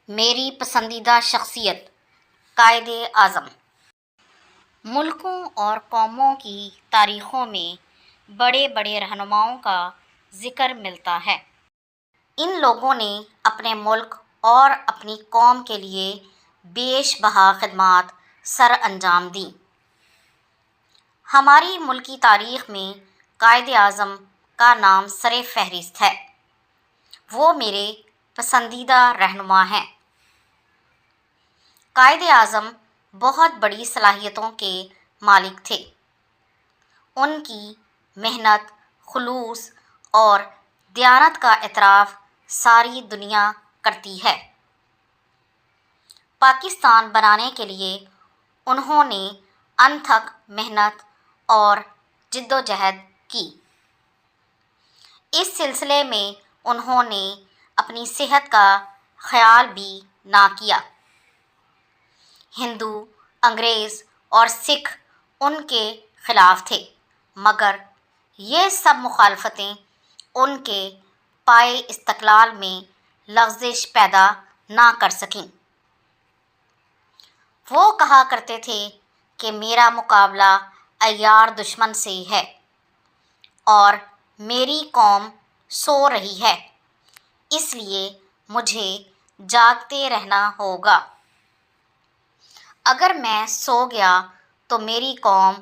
میری پسندیدہ شخصیت قائد اعظم۔ ملکوں اور قوموں کی تاریخوں میں بڑے بڑے رہنماؤں کا ذکر ملتا ہے۔ ان لوگوں نے اپنے ملک اور اپنی قوم کے لیے بیش بہا خدمات سر انجام دیں۔ ہماری ملکی تاریخ میں قائد اعظم کا نام سر فہرست ہے۔ وہ میرے پسندیدہ رہنما ہیں۔ قائد اعظم بہت بڑی صلاحیتوں کے مالک تھے۔ ان کی محنت، خلوص اور دیانت کا اعتراف ساری دنیا کرتی ہے۔ پاکستان بنانے کے لیے انہوں نے انتھک محنت اور جدوجہد کی۔ اس سلسلے میں انہوں نے اپنی صحت کا خیال بھی نہ کیا۔ ہندو، انگریز اور سکھ ان کے خلاف تھے، مگر یہ سب مخالفتیں ان کے پائے استقلال میں لغزش پیدا نہ کر سکیں۔ وہ کہا کرتے تھے کہ میرا مقابلہ عیار دشمن سے ہے اور میری قوم سو رہی ہے، اس لیے مجھے جاگتے رہنا ہوگا۔ اگر میں سو گیا تو میری قوم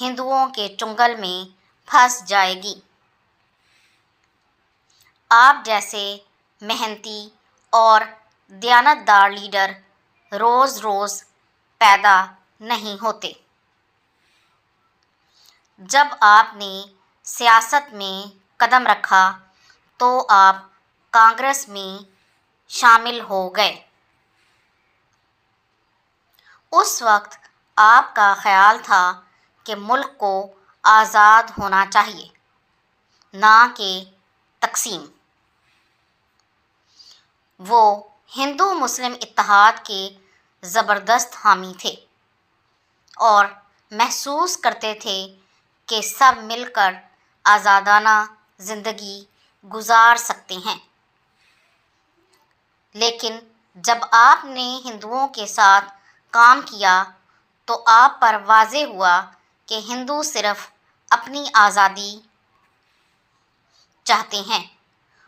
ہندوؤں کے چنگل میں پھنس جائے گی۔ آپ جیسے محنتی اور دیانتدار لیڈر روز روز پیدا نہیں ہوتے۔ جب آپ نے سیاست میں قدم رکھا تو آپ کانگریس میں شامل ہو گئے۔ اس وقت آپ کا خیال تھا کہ ملک کو آزاد ہونا چاہیے، نہ کہ تقسیم۔ وہ ہندو مسلم اتحاد کے زبردست حامی تھے اور محسوس کرتے تھے کہ سب مل کر آزادانہ زندگی گزار سکتے ہیں۔ لیکن جب آپ نے ہندوؤں کے ساتھ کام کیا تو آپ پر واضح ہوا کہ ہندو صرف اپنی آزادی چاہتے ہیں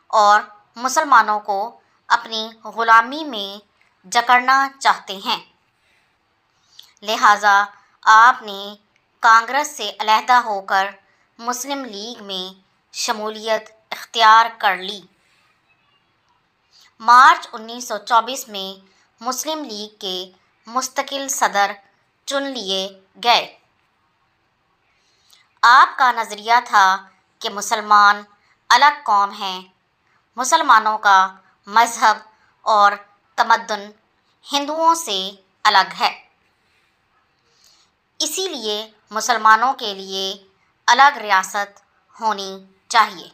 اور مسلمانوں کو اپنی غلامی میں جکڑنا چاہتے ہیں۔ لہٰذا آپ نے کانگریس سے علیحدہ ہو کر مسلم لیگ میں شمولیت اختیار کر لی۔ مارچ 1924 میں مسلم لیگ کے مستقل صدر چن لیے گئے۔ آپ کا نظریہ تھا کہ مسلمان الگ قوم ہیں، مسلمانوں کا مذہب اور تمدن ہندوؤں سے الگ ہے، اسی لیے مسلمانوں کے لیے الگ ریاست ہونی چاہیے۔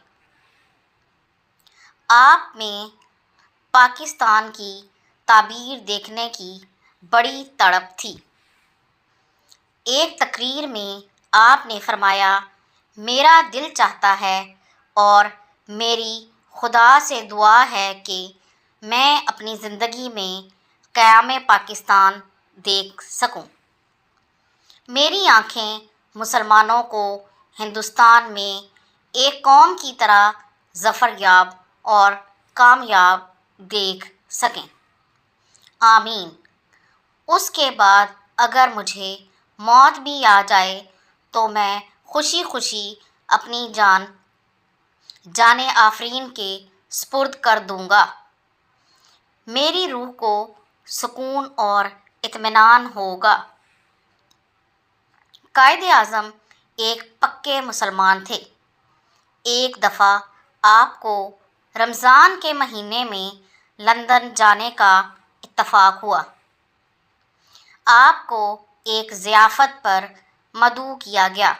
آپ میں پاکستان کی تعبیر دیکھنے کی بڑی تڑپ تھی۔ ایک تقریر میں آپ نے فرمایا، میرا دل چاہتا ہے اور میری خدا سے دعا ہے کہ میں اپنی زندگی میں قیام پاکستان دیکھ سکوں۔ میری آنکھیں مسلمانوں کو ہندوستان میں ایک قوم کی طرح ظفر یاب اور کامیاب دیکھ سکیں۔ آمین۔ اس کے بعد اگر مجھے موت بھی آ جائے تو میں خوشی خوشی اپنی جان آفرین کے سپرد کر دوں گا۔ میری روح کو سکون اور اطمینان ہوگا۔ قائد اعظم ایک پکے مسلمان تھے۔ ایک دفعہ آپ کو رمضان کے مہینے میں لندن جانے کا اتفاق ہوا۔ آپ کو ایک ضیافت پر مدعو کیا گیا۔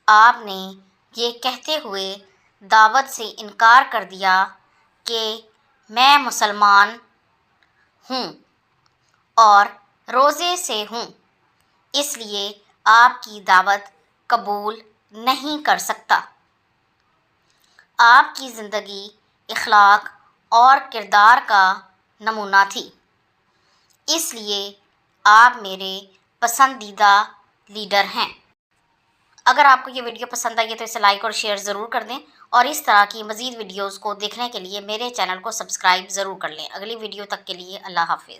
آپ نے یہ کہتے ہوئے دعوت سے انکار کر دیا کہ میں مسلمان ہوں اور روزے سے ہوں، اس لیے آپ کی دعوت قبول نہیں کر سکتا۔ آپ کی زندگی اخلاق اور کردار کا نمونہ تھی، اس لیے آپ میرے پسندیدہ لیڈر ہیں۔ اگر آپ کو یہ ویڈیو پسند آئی ہے تو اسے لائک اور شیئر ضرور کر دیں، اور اس طرح کی مزید ویڈیوز کو دیکھنے کے لیے میرے چینل کو سبسکرائب ضرور کر لیں۔ اگلی ویڈیو تک کے لیے اللہ حافظ۔